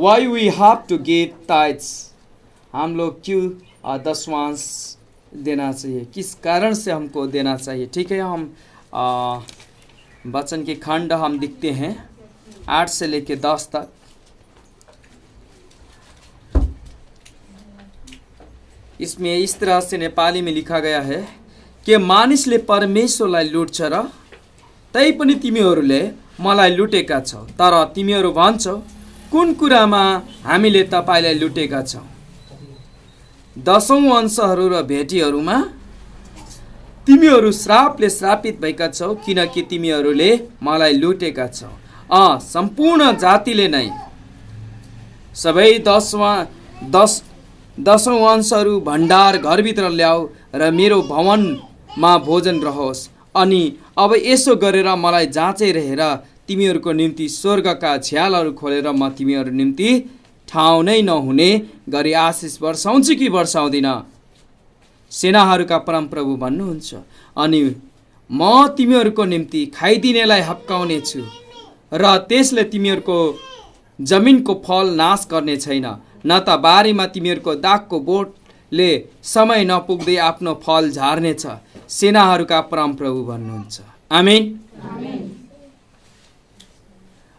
Why we have to give tithes? हम लोग क्यों दशमांश देना चाहिए, किस कारण से हमको देना चाहिए। ठीक है, हम वचन के खंड हम दिखते हैं 8 से लेकर 10 तक। इसमें इस तरह से नेपाली में लिखा गया है कि मानिसले परमेश्वरलाई लुट्छ र तैपनि तिमीहरूले मलाई लुटेका छौ, तर तिमीहरू भन्छौ कुन कुरामा हामीले तपाईलाई लुटेका छौं। 10औं अंशहरू र भेटीहरूमा तिमीहरू श्रापले श्रापित भएका छौ, किनकि तिमीहरूले मलाई लुटेका छौ। सम्पूर्ण जातिले नै सबै 10औं अंशहरू भण्डार घरभित्र ल्याऊ र मेरो भवनमा भोजन रहोस्। अनि अब यसो गरेर मलाई जाँचै रहेर तिमीहरूको निम्ति स्वर्गका झ्यालहरू खोलेर म तिमीहरू निम्ति ठाउँ नै नहुने गरी आशिष वर्षाउँछु कि वर्षाउँदिन, सेनाहरूका परमप्रभु भन्नुहुन्छ। अनि म तिमीहरूको निम्ति खाइदिनेलाई हप्काउने छु र त्यसले तिमीहरूको जमिनको फल नाश गर्ने छैन, न त बारीमा तिमीहरूको दागको बोटले समय नपुग्दै आफ्नो फल झार्नेछ, सेनाहरूका परमप्रभु भन्नुहुन्छ। आमेन।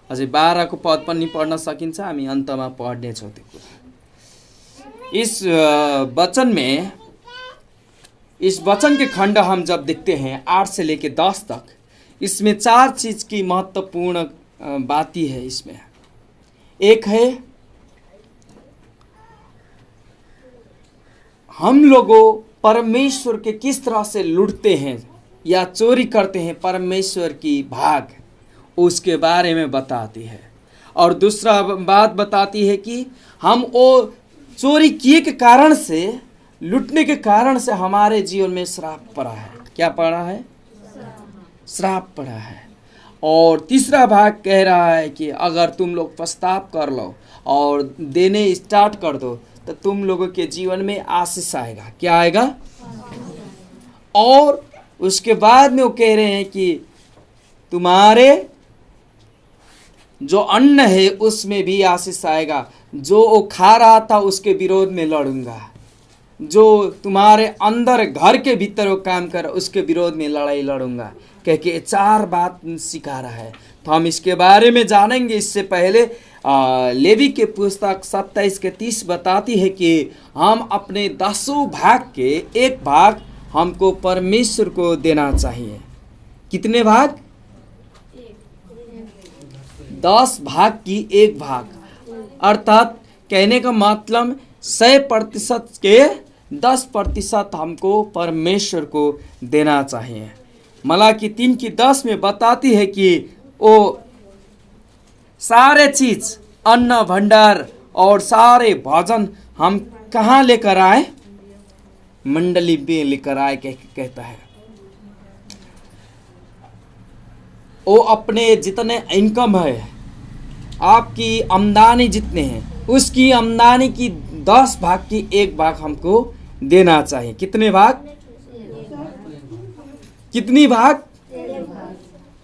अझै 12 को पद पनि पढ्न सकिन्छ, हामी अन्तमा पढ्नेछौँ त्यो कुरा। इस वचन के खंड हम जब देखते हैं 8 से लेकर 10 तक, इसमें 4 चीज की महत्वपूर्ण बातें है। इसमें एक है हम लोगों परमेश्वर के किस तरह से लूटते हैं या चोरी करते हैं, परमेश्वर की भाग उसके बारे में बताती है। और दूसरा बात बताती है कि हम वो चोरी किए के कारण से, लूटने के कारण से हमारे जीवन में श्राप पड़ा है। क्या पड़ा है? श्राप पड़ा है। और तीसरा भाग कह रहा है कि अगर तुम लोग पश्चाताप कर लो और देने स्टार्ट कर दो तो तुम लोगों के जीवन में आशीष आएगा। क्या आएगा? और उसके बाद में वो कह रहे हैं कि तुम्हारे जो अन्न है उसमें भी आशीष आएगा, जो वो खा रहा था उसके विरोध में लड़ूंगा, जो तुम्हारे अंदर घर के भीतर वो काम कर उसके विरोध में लड़ाई लड़ूंगा, कह के 4 बात सिखा रहा है। तो हम इसके बारे में जानेंगे। इससे पहले लेवी के पुस्तक 27 के 30 बताती है कि हम अपने 10 भाग के 1 भाग हमको परमेश्वर को देना चाहिए। कितने भाग? 10 भाग की 1 भाग, अर्थात कहने का मतलब 100% के 10% हमको परमेश्वर को देना चाहिए। मलाकी 3 की 10 में बताती है कि वो सारे चीज, अन्न भंडार और सारे भजन हम कहाँ लेकर आए? मंडली में लेकर आए, कहता है। वो अपने जितने इनकम है, आपकी आमदनी जितने हैं, उसकी आमदनी की 10 भाग की 1 भाग हमको देना चाहिए। कितने भाग? कितनी भाग?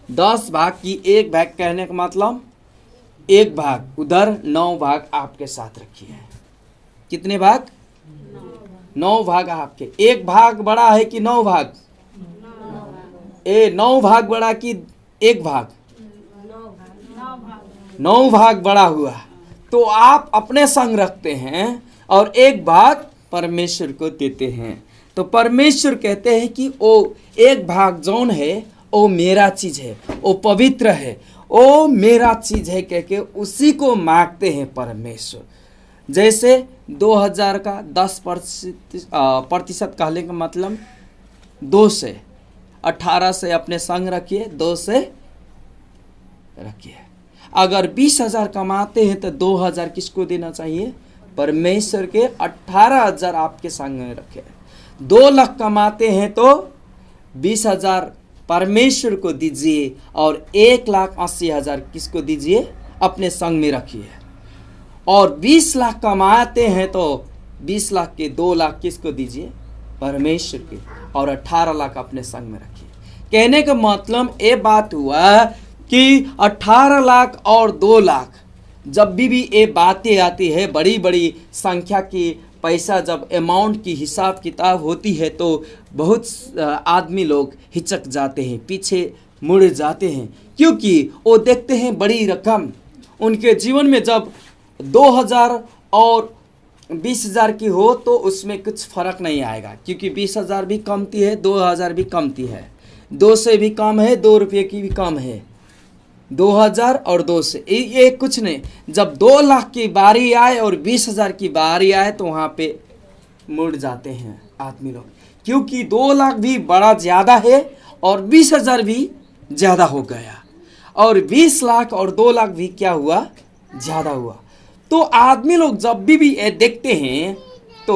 10 भाग की 1 भाग कहने का मतलब 1 भाग उधर, 9 भाग आपके साथ रखिए। कितने भाग? 9 भाग आपके। 1 भाग बड़ा है कि 9 भाग? 9 भाग बड़ा कि 1 भाग? 9 भाग बड़ा हुआ। तो आप अपने संग रखते हैं और 1 भाग परमेश्वर को देते हैं। तो परमेश्वर कहते हैं कि वो 1 भाग जौन है वो मेरा चीज है, वो पवित्र है, वो मेरा चीज है, कह के उसी को मांगते हैं परमेश्वर। जैसे 2000 का 10% कहने का मतलब 2 से 18 से अपने संग रखिए, 2 से रखिए। अगर 20,000 कमाते हैं तो 2,000 किसको देना चाहिए? परमेश्वर के। 18,000 आपके संग में रखे। 2 लाख कमाते हैं तो 20,000 परमेश्वर को दीजिए और 1,80,000 किसको दीजिए? अपने संग में रखिए। और 20 लाख कमाते हैं तो 20 लाख के 2 लाख किसको दीजिए? परमेश्वर के। और 18 लाख अपने संग में रखिए। कहने का मतलब ये बात हुआ कि 18 लाख और 2 लाख जब भी ये बातें आती है, बड़ी बड़ी संख्या की पैसा जब अमाउंट की हिसाब किताब होती है तो बहुत आदमी लोग हिचक जाते हैं, पीछे मुड़ जाते हैं, क्योंकि वो देखते हैं बड़ी रकम। उनके जीवन में जब 2000 और 20,000 की हो तो उसमें कुछ फर्क नहीं आएगा, क्योंकि 20,000 भी कमती है, 2,000 भी कमती है, 2 से भी कम है, 2 रुपये की भी कम है, 2,000 और 2 से ये कुछ नहीं। जब 2 लाख की बारी आए और 20,000 की बारी आए तो वहाँ पे मुड़ जाते हैं आदमी लोग, क्योंकि 2 लाख भी बड़ा ज़्यादा है और 20,000 भी ज़्यादा हो गया, और 20 लाख और 2 लाख भी क्या हुआ, ज़्यादा हुआ। तो आदमी लोग जब भी ये देखते हैं तो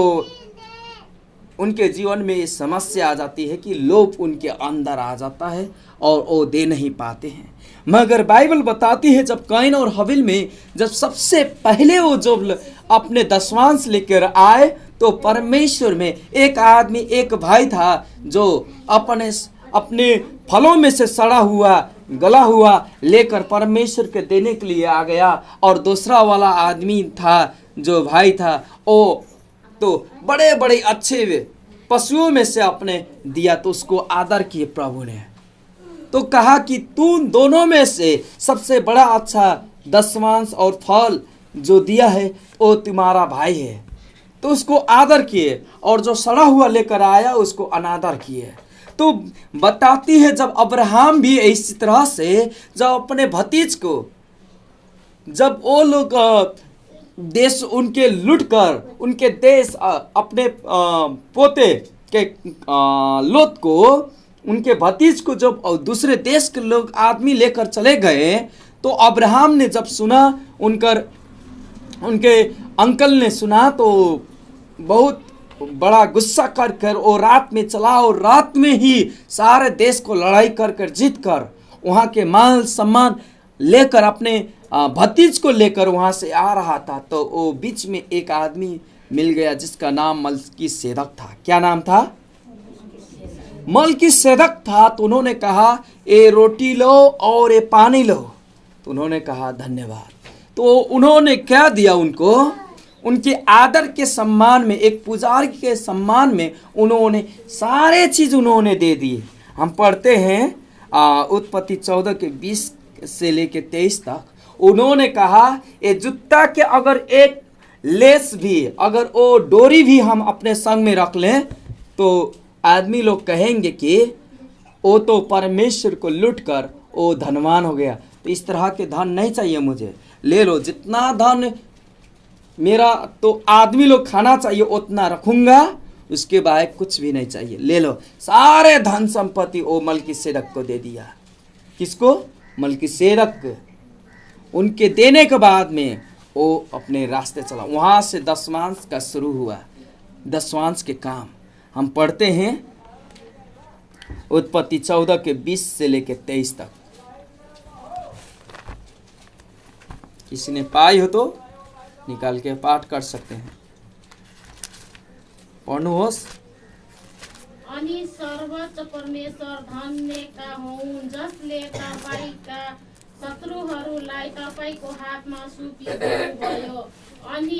उनके जीवन में ये समस्या आ जाती है कि लोभ उनके अंदर आ जाता है और वो दे नहीं पाते हैं। मगर बाइबल बताती है जब कैन और हबील में जब सबसे पहले वो जो अपने दशमांश लेकर आए तो परमेश्वर में एक आदमी, एक भाई था जो अपने फलों में से सड़ा हुआ गला हुआ लेकर परमेश्वर के देने के लिए आ गया, और दूसरा वाला आदमी था जो भाई था वो तो बड़े बड़े अच्छे पशुओं में से अपने दिया, तो उसको आदर किए प्रभु ने, तो कहा कि तू दोनों में से सबसे बड़ा अच्छा दशमांश और फल जो दिया है वो तुम्हारा भाई है। तो उसको आदर किए, और जो सड़ा हुआ लेकर आया उसको अनादर किए। तो बताती है जब अब्राहम भी इसी तरह से जब अपने भतीज को, जब वो लोग देश उनके लूट कर उनके देश अपने पोते के लोत को, उनके भतीज को जब दूसरे देश के लोग आदमी लेकर चले गए, तो अब्राहम ने जब सुना, उनके अंकल ने सुना, तो बहुत बड़ा गुस्सा कर कर वो रात में चला, और रात में ही सारे देश को लड़ाई कर कर जीत कर वहाँ के माल सम्मान लेकर अपने भतीज को लेकर वहाँ से आ रहा था। तो वो बीच में एक आदमी मिल गया जिसका नाम मलकीसेदक था। क्या नाम था? मलकीसेदक था। तो उन्होंने कहा ये रोटी लो और ये पानी लो। तो उन्होंने कहा धन्यवाद। तो उन्होंने क्या दिया उनको, उनके आदर के सम्मान में, एक पुजारी के सम्मान में उन्होंने सारे चीज उन्होंने दे दिए। हम पढ़ते हैं उत्पत्ति 14 के 20 से लेके 23 तक। उन्होंने कहा ये जूता के अगर एक लेस भी, अगर वो डोरी भी हम अपने संग में रख लें तो आदमी लोग कहेंगे कि वो तो परमेश्वर को लूट कर वो धनवान हो गया। तो इस तरह के धन नहीं चाहिए मुझे, ले लो जितना धन मेरा तो आदमी लोग खाना चाहिए उतना रखूंगा, उसके बाद कुछ भी नहीं चाहिए, ले लो। सारे धन संपत्ति वो मलकीसेदक को दे दिया। किसको? मलकीसेदक। उनके देने के बाद में वो अपने रास्ते चला। वहां से दशमांश का शुरू हुआ, दशमांश के काम। हम पढ़ते हैं उत्पत्ति 14 के 20 से लेके 23 तक। किसी ने पाई हो तो निकाल के पाठ कर सकते हैं। पढ्नुहोस्। अनि सर्वोच्च परमेश्वर धन्यका हुन् जसले तपाईका शत्रुहरूलाई तपाईको हातमा सुम्पिदिनुभयो। अनि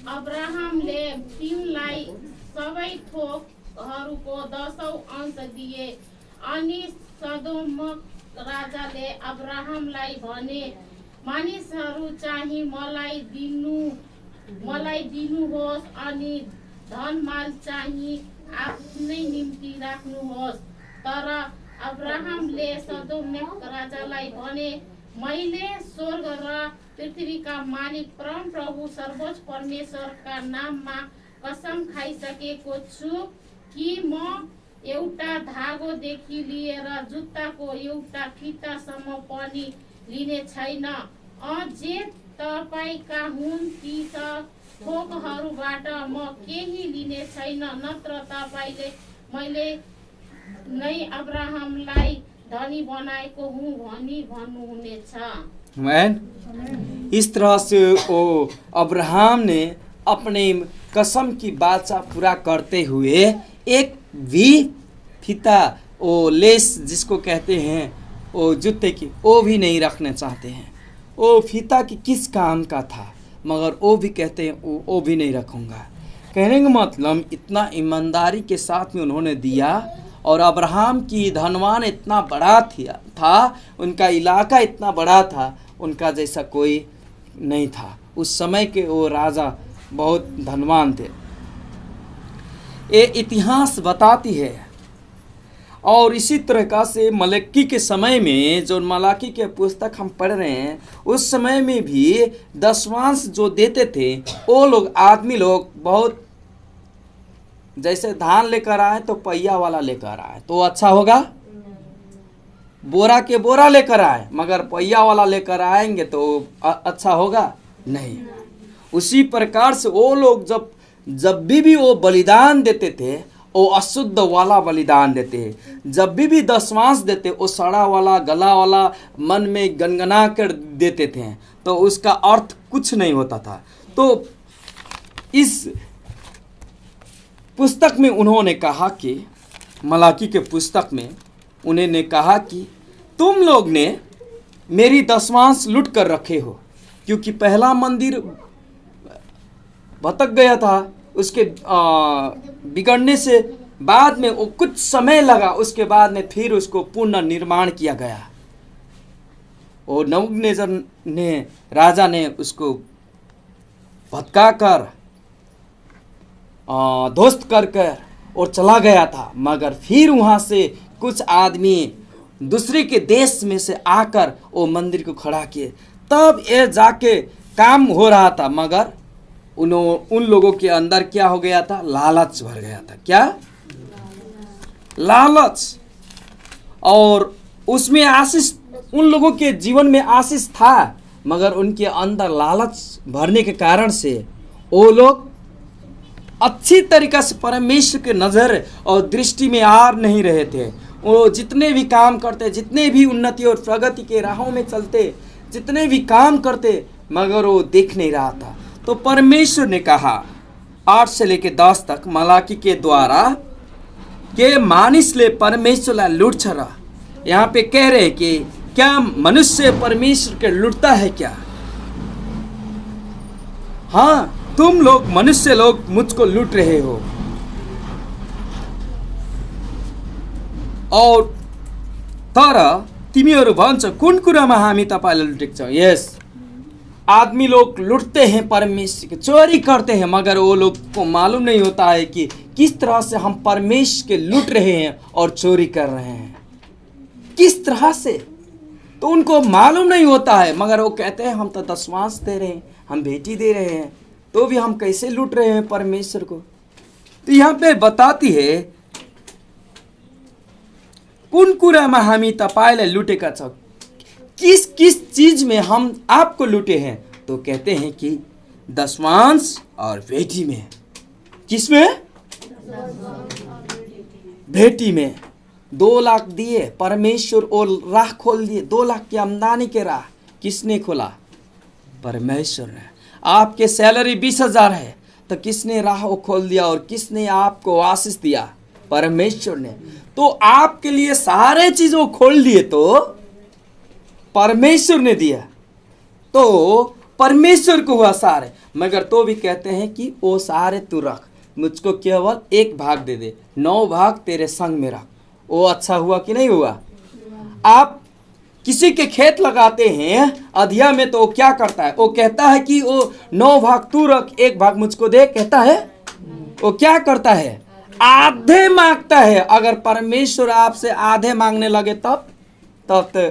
अब्राहमले तिनलाई सबै थोकहरूको 10औं अंश दिए। अनि सदोमक राजाले अब्राहमलाई भने, मानिसहरू चाहिँ मलाई दिनुहोस् अनि धनमाल चाहिँ आफ्नै निम्ति राख्नुहोस्। तर अब्राहमले सदोमक राजालाई भने, मैले स्वर्ग र पृथ्वीका मालिक परम प्रभु सर्वोच्च परमेश्वरका नाममा कसम खाइसकेको छु कि म एउटा धागोदेखि लिएर जुत्ताको एउटा फितासम्म पनि लिने छैन। जे तपाईका हुन् ती थोकहरूबाट म केही लिने छैन, नत्र तपाईले मैले नै अब्राहमलाई धनी बनाएको हुँ भनी भन्नुहुनेछ। इस तरह से वो अब्राहम ने अपने कसम की बाचा पूरा करते हुए एक भी फीता, वो लेस जिसको कहते हैं वो जूते की, वो भी नहीं रखना चाहते हैं। वो फीता कि किस काम का था, मगर वो भी कहते हैं वो भी नहीं रखूँगा। कहने का मतलब इतना ईमानदारी के साथ में उन्होंने दिया। और अब्राहम की धनवान इतना बड़ा था, उनका इलाका इतना बड़ा था, उनका जैसा कोई नहीं था। उस समय के वो राजा बहुत धनवान थे। ये इतिहास बताती है। और इसी तरह से मलकी के समय में, जो मलाकी के पुस्तक हम पढ़ रहे हैं, उस समय में भी दशमांश जो देते थे वो लोग, आदमी लोग, बहुत जैसे धान लेकर आए तो पहिया वाला लेकर आए तो अच्छा होगा, बोरा के बोरा लेकर आए मगर पहिया वाला लेकर आएंगे तो अच्छा होगा नहीं। उसी प्रकार से वो लोग जब भी वो बलिदान देते थे, वो अशुद्ध वाला बलिदान देते हैं। जब भी दशमांश देते, वो सड़ा वाला, गला वाला, मन में गनगना कर देते थे, तो उसका अर्थ कुछ नहीं होता था। तो इस पुस्तक में उन्होंने कहा कि, मलाकी के पुस्तक में उन्होंने कहा कि तुम लोग ने मेरी दशमांश लूट कर रखे हो, क्योंकि पहला मंदिर भटक गया था। उसके बिगड़ने से बाद में वो कुछ समय लगा, उसके बाद में फिर उसको पुनः निर्माण किया गया। और नबूकदनेस्सर ने, राजा ने उसको भटका कर, ध्वस्त कर और चला गया था। मगर फिर वहाँ से कुछ आदमी दूसरे के देश में से आकर वो मंदिर को खड़ा किए, तब ये जाके काम हो रहा था। मगर उन लोगों के अंदर क्या हो गया था? लालच भर गया था। क्या? लालच। और उसमें आशीष, उन लोगों के जीवन में आशीष था, मगर उनके अंदर लालच भरने के कारण से वो लोग अच्छी तरीक़ा से परमेश्वर के नज़र और दृष्टि में आ नहीं रहे थे। वो जितने भी काम करते, जितने भी उन्नति और प्रगति के राहों में चलते, जितने भी काम करते, मगर वो देख नहीं रहा था। तो परमेश्वर ने कहा 8 से लेकर 10 तक, मलाकी के द्वारा के मानिसले परमेश्वरलाई लुट्छ र। यहाँ पे कह रहे कि क्या मनुष्य परमेश्वर के लुटता है क्या? हाँ, तुम लोग मनुष्य लोग मुझको लूट रहे हो। और तर तिमीहरू भन्छ कुन कुरामा हामी तपाईलाई लुटेको छौँ? यस, आदमी लोग लूटते हैं परमेश्वर के, चोरी करते हैं, मगर वो लोग को मालूम नहीं होता है कि किस तरह से हम परमेश्वर के लूट रहे हैं और चोरी कर रहे हैं, किस तरह से। तो उनको मालूम नहीं होता है, मगर वो कहते हैं हम तो दशमांश दे रहे हैं, हम भेंटी दे रहे हैं, तो भी हम कैसे लूट रहे हैं परमेश्वर को। तो यहाँ पे बताती है कुन कुरामा हामी तपाईलाई लुटेका छौँ, किस किस चीज में हम आपको लूटे हैं? तो कहते हैं कि दशमांश और भेंटी में। किसमें? भेंटी में। 2 लाख दिए, परमेश्वर और राह खोल दिए। 2 लाख की आमदनी के राह किसने खोला? परमेश्वर ने। आपके सैलरी 20,000 है, तो किसने राह खोल दिया और किसने आपको आशीष दिया? परमेश्वर ने। तो आपके लिए सारे चीजों खोल दिए तो परमेश्वर ने दिया, तो परमेश्वर को हुआ सारे। मगर तो भी कहते हैं कि वो सारे तू रख, मुझको केवल 1 भाग दे दे, 9 भाग तेरे संग में रख। वो अच्छा हुआ कि नहीं हुआ? आप किसी के खेत लगाते हैं अधिया में, तो वो क्या करता है? वो कहता है कि वो 9 भाग तू रख, 1 भाग मुझको दे, कहता है? वो क्या करता है? आधे मांगता है। अगर परमेश्वर आपसे आधे मांगने लगे तब तो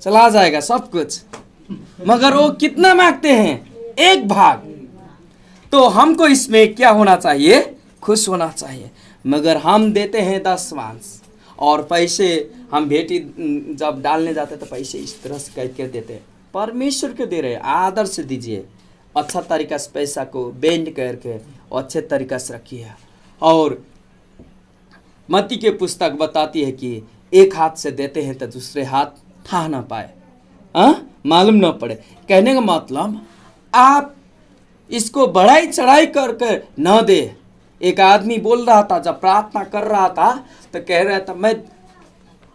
चला जाएगा सब कुछ। मगर वो कितना मांगते हैं? 1 भाग। तो हमको इसमें क्या होना चाहिए? खुश होना चाहिए। मगर हम देते हैं दशमांश और पैसे, हम भेंटी जब डालने जाते तो पैसे इस तरह से करके देते हैं। परमेश्वर को दे रहे हैं, आदर से दीजिए, अच्छा तरीका से पैसा को बेंड करके अच्छे तरीका से रखिए। और मत्ती के पुस्तक बताती है कि 1 हाथ से देते हैं तो दूसरे हाथ था ना पाए, मालूम ना पड़े। कहने का मतलब आप इसको बढ़ाई चढ़ाई करके न दे। एक आदमी बोल रहा था, जब प्रार्थना कर रहा था तो कह रहा था, मैं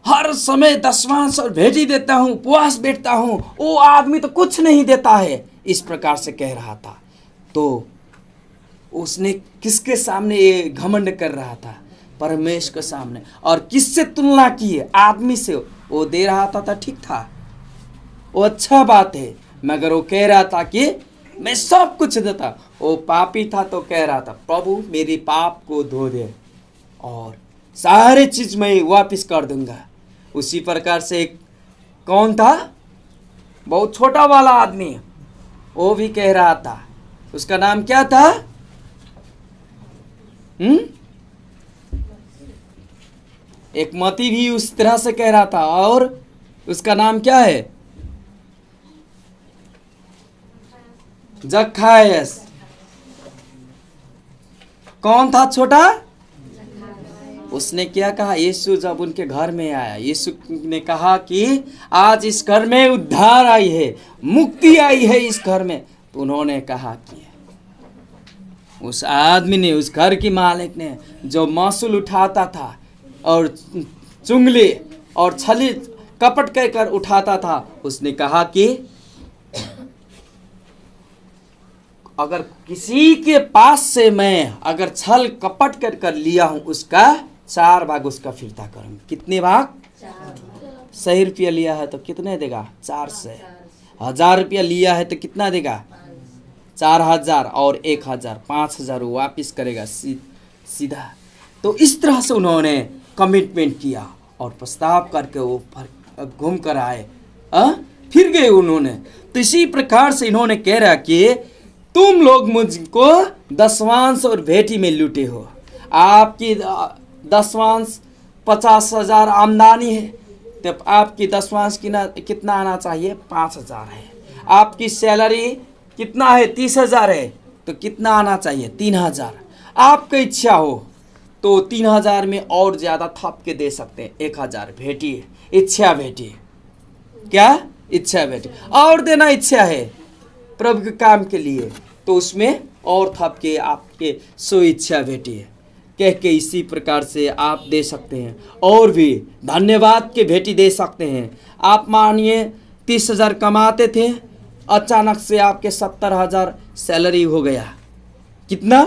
हर समय दशमांश और भेंट ही देता हूँ, उपवास बैठता हूँ, वो आदमी तो कुछ नहीं देता है, इस प्रकार से कह रहा था। तो उसने किसके सामने ये घमंड कर रहा था? परमेश्वर के सामने। और किससे तुलना की है? आदमी से। वो दे रहा था ठीक था, वो अच्छा बात है, मगर वो कह रहा था कि मैं सब कुछ देता। वो पापी था तो कह रहा था प्रभु मेरी पाप को धो दे और सारे चीज मैं वापस कर दूंगा। उसी प्रकार से एक कौन था? बहुत छोटा वाला आदमी, वो भी कह रहा था। उसका नाम क्या था? एक मती भी उस तरह से कह रहा था। और उसका नाम क्या है? जक्खायस। कौन था छोटा? उसने क्या कहा? यीशु जब उनके घर में आया, यीशु ने कहा कि आज इस घर में उद्धार आई है, मुक्ति आई है इस घर में। तो उन्होंने कहा कि उस आदमी ने, उस घर की मालिक ने, जो महसूल उठाता था और चुंगली और छली कपट कर उठाता था, उसने कहा कि अगर किसी के पास से मैं अगर छल कपट कर लिया हूं, उसका 4 भाग उसका फिरता करूंगा। कितने भाग? 100 रुपया लिया है तो कितने देगा? 400। 1000 रुपया लिया है तो कितना देगा? 4000 और 1000, 5000 वापिस करेगा सीधा। तो इस तरह से उन्होंने कमिटमेंट किया और प्रस्ताव करके वो घूम कर आए, फिर गए उन्होंने। तो इसी प्रकार से इन्होंने कह रहा कि तुम लोग मुझको दशवांश और भेंटी में लूटे हो। आपकी दशवांश 50,000 आमदनी है, तो आपकी दशवांश कितना आना चाहिए? 5,000 है। आपकी सैलरी कितना है? 30,000 है, तो कितना आना चाहिए? 3,000। आपकी इच्छा हो तो 3,000 में और ज़्यादा थप के दे सकते हैं। 1,000 भेंटी, इच्छा भेंटी। क्या? इच्छा भेंटी और देना इच्छा है प्रभु के काम के लिए, तो उसमें और थप के आपके सो इच्छा भेंटी है कह के इसी प्रकार से आप दे सकते हैं। और भी धन्यवाद के भेंटी दे सकते हैं। आप मानिए 30,000 कमाते थे, अचानक से आपके 70,000 सैलरी हो गया। कितना?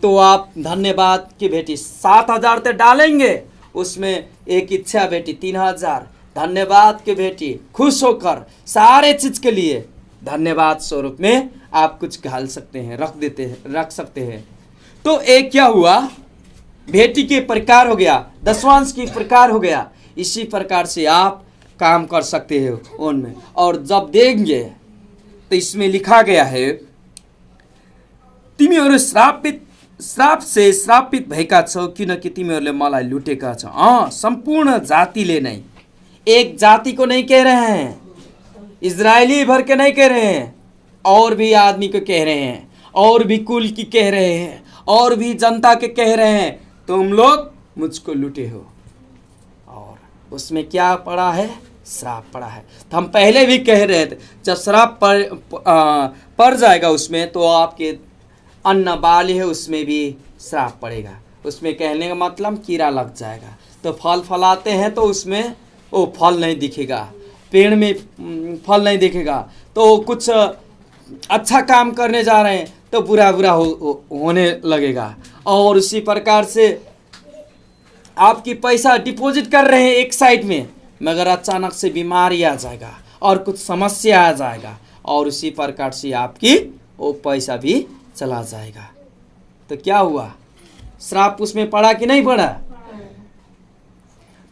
तो आप धन्यवाद की भेंटी 7,000 तो डालेंगे, उसमें एक इच्छा भेंटी 3,000, धन्यवाद की भेंटी खुश होकर सारे चीज के लिए धन्यवाद स्वरूप में आप कुछ घाल सकते हैं, रख सकते हैं। तो एक क्या हुआ? भेंटी के प्रकार हो गया, दशवांश की प्रकार हो गया। इसी प्रकार से आप काम कर सकते हो उनमें। और जब देंगे तो इसमें लिखा गया है तिमीहरू श्राप से श्रापित भएका छौ, किनकि तिमीहरूले मलाई लुटेका छौ। संपूर्ण जातिले नहीं, एक जाति को नहीं कह रहे हैं, इजरायली भर के नहीं कह रहे हैं, और भी आदमी को कह रहे हैं, और भी कुल की कह रहे हैं, और भी जनता के कह रहे हैं, तुम लोग मुझको लूटे हो। और उसमें क्या पड़ा है? श्राप पड़ा है। तो हम पहले भी कह रहे थे जब श्राप पड़ जाएगा उसमें, तो आपके अन्न बाली है उसमें भी श्राप पड़ेगा। उसमें कहने का मतलब कीड़ा लग जाएगा। तो फल फलाते हैं तो उसमें वो फल नहीं दिखेगा, पेड़ में फल नहीं दिखेगा। तो कुछ अच्छा काम करने जा रहे हैं तो बुरा होने लगेगा। और उसी प्रकार से आपकी पैसा डिपॉजिट कर रहे हैं एक साइड में, मगर अचानक से बीमारी आ जाएगा और कुछ समस्या आ जाएगा, और उसी प्रकार से आपकी वो पैसा भी चला जाएगा। तो क्या हुआ? श्राप उसमें पड़ा कि नहीं पड़ा?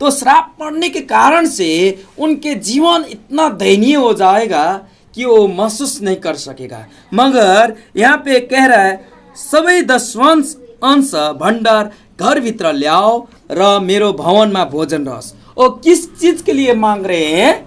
तो श्राप पड़ने के कारण से उनके जीवन इतना दयनीय हो जाएगा कि वो महसूस नहीं कर सकेगा। मगर यहाँ पे कह रहा है सबै दशवांश अंश भण्डार घरभित्र ल्याओ र मेरो भवनमा भोजन रहोस्। वो किस चीज के लिए मांग रहे हैं?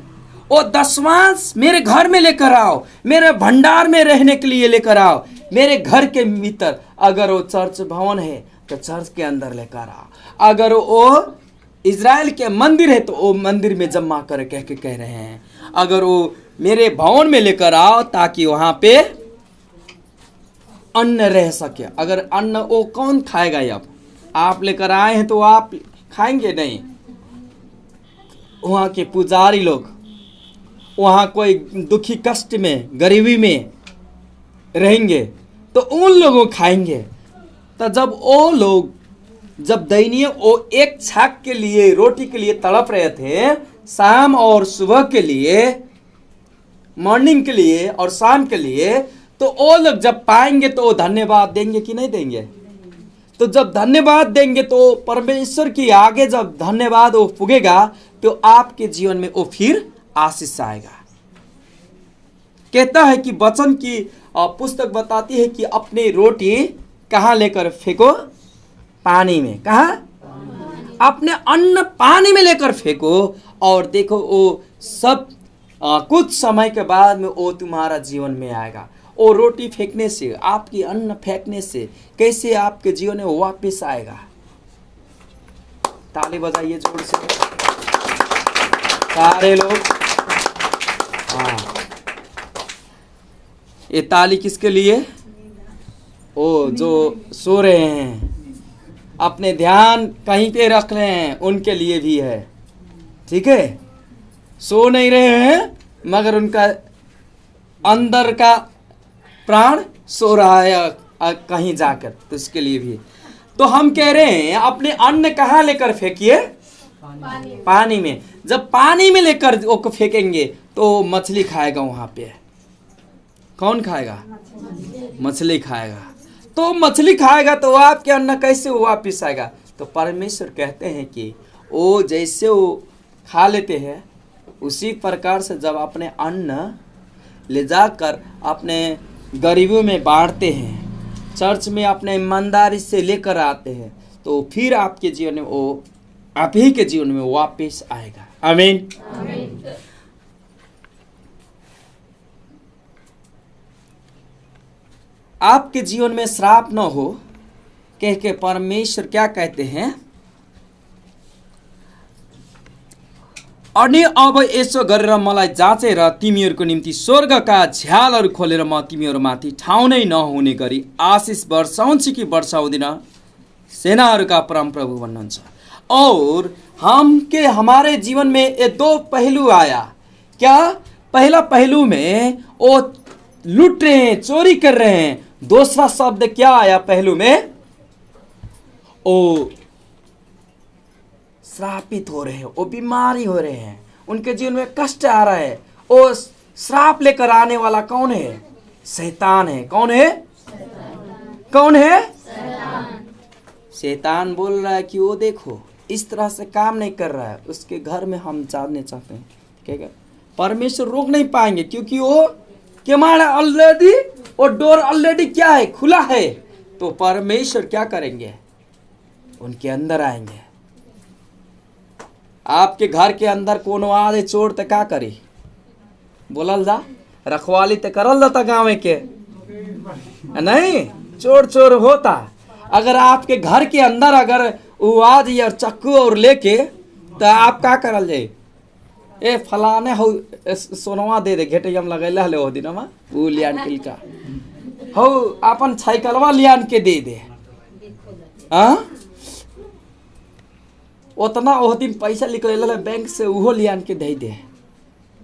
वो दशवांश मेरे घर में लेकर आओ, मेरे भंडार में रहने के लिए लेकर आओ, मेरे घर के भीतर। अगर वो चर्च भवन है तो चर्च के अंदर लेकर आओ, अगर वो इजराइल के मंदिर है तो वो मंदिर में जमा कर कह रहे हैं, अगर वो मेरे भवन में लेकर आओ ताकि वहां पे अन्न रह सके। अगर अन्न वो कौन खाएगा? अब आप लेकर आए हैं तो आप खाएंगे नहीं, वहाँ के पुजारी लोग, वहाँ कोई दुखी कष्ट में गरीबी में रहेंगे तो उन लोगों खाएंगे। तो जब वो लोग जब दयनीय वो एक छाक के लिए रोटी के लिए तड़प रहे थे, शाम और सुबह के लिए, मॉर्निंग के लिए और शाम के लिए, तो वो लोग जब पाएंगे तो वो धन्यवाद देंगे कि नहीं देंगे? तो जब धन्यवाद देंगे तो परमेश्वर की आगे जब धन्यवाद वो पुगेगा तो आपके जीवन में वो फिर आशीष आएगा। कहता है कि वचन की पुस्तक बताती है कि अपनी रोटी कहाँ लेकर फेंको? पानी में। कहाँ? अपने अन्न पानी में लेकर फेंको और देखो वो सब कुछ समय के बाद में वो तुम्हारा जीवन में आएगा। वो रोटी फेंकने से, आपकी अन्न फेंकने से कैसे आपके जीवन में वापस आएगा? ताली बजाइए जोर से सारे लोग। हाँ, ये ताली किसके लिए? ओ जो सो रहे हैं, अपने ध्यान कहीं पे रख रहे हैं, उनके लिए भी है। ठीक है? सो नहीं रहे हैं मगर उनका अंदर का प्राण सो रहा है कहीं जाकर, तो उसके लिए भी। तो हम कह रहे हैं अपने अन्न कहाँ लेकर फेंकिए? पानी में। जब पानी में लेकर वो फेंकेंगे तो मछली खाएगा। वहां पे कौन खाएगा? मछली खाएगा। तो मछली खाएगा तो आपके अन्न कैसे वापिस आएगा? तो परमेश्वर कहते हैं कि वो जैसे वो खा लेते हैं उसी प्रकार से जब अपने अन्न ले जाकर अपने गरीबों में बांटते हैं, चर्च में अपने ईमानदारी से लेकर आते हैं, तो फिर आपके जीवन में वो आप ही के जीवन में वापस आएगा। आमीन। आपके जीवन में श्राप न हो कह के परमेश्वर क्या कहते हैं? अनि अब यसो गरेर मलाई जाँचेर तिमीहरूको निम्ति स्वर्गका झ्यालहरू खोलेर म तिमीहरूमाथि ठाउँ नै नहुने गरी आशिष वर्षाउँछु कि वर्षाउँदिन, सेनाहरूका परमप्रभु भन्नुहुन्छ। और हमारे जीवन में ये दो पहलू आया। क्या? पहला पहलू में वो लूट रहे हैं, चोरी कर रहे हैं। दूसरा शब्द क्या आया पहलू में? ओ श्रापित हो रहे हैं, वो बीमारी हो रहे हैं, उनके जीवन में कष्ट आ रहा है। वो श्राप लेकर आने वाला कौन है? शैतान है। कौन है? कौन है? शैतान बोल रहा है कि वो देखो इस तरह से काम नहीं कर रहा है, उसके घर में हम जानने चाहते हैं। क्या? परमेश्वर रोक नहीं पाएंगे क्योंकि वो केमाड़ ऑलरेडी, वो डोर ऑलरेडी क्या है? खुला है। तो परमेश्वर क्या करेंगे? उनके अंदर आएंगे। आपके घर के अंदर कोनो आदे चोर तो क्या करी? बोलल जा रखवाली तो करल जाता गाँव के, नहीं? चोर चोर होता। अगर आपके घर के अंदर अगर वो आ जाइए और चक्कू और लेके, तो आप क्या करल जाए? ए फलाने हो सोनवा दे दे, घेटियम लगैला हले हो दिनमा वो लियान किलका हो अपन साइकिलवा लियान के दे दे। हाँ, उतना वो दिन पैसा निकल बैंक से उहो लियान के दे दे,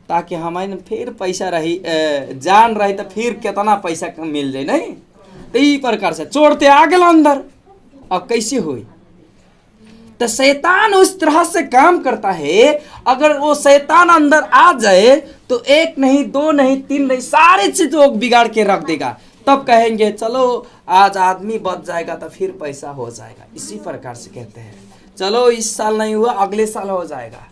ताकि हमारे फिर पैसा रही जान रही तो फिर कितना पैसा मिल जाए। नहीं तो यही प्रकार से चोरते आ गए अंदर। अब कैसे हुई? तो शैतान उस तरह से काम करता है। अगर वो शैतान अंदर आ जाए तो एक नहीं, दो नहीं, तीन नहीं, सारी चीजों बिगाड़ के रख देगा। तब कहेंगे चलो आज आदमी बच जाएगा तो फिर पैसा हो जाएगा। इसी प्रकार से कहते हैं चलो इस साल नहीं हुआ अगले साल हो जाएगा।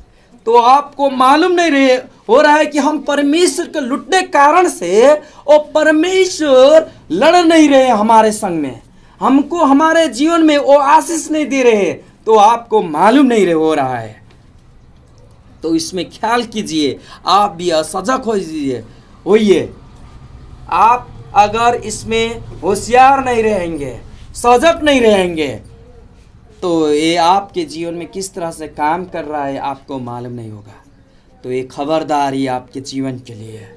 तो आपको मालूम नहीं हो रहा है कि हम परमेश्वर के लुटने कारण से और परमेश्वर लड़ नहीं रहे हमारे संग में, हमको हमारे जीवन में वो आशीष नहीं दे रहे, तो आपको मालूम नहीं हो रहा है। तो इसमें ख्याल कीजिए, आप भी सजग होइए। आप अगर इसमें होशियार नहीं रहेंगे, सजग नहीं रहेंगे, तो ये आपके जीवन में किस तरह से काम कर रहा है आपको मालूम नहीं होगा। तो ये खबरदारी आपके जीवन के लिए है,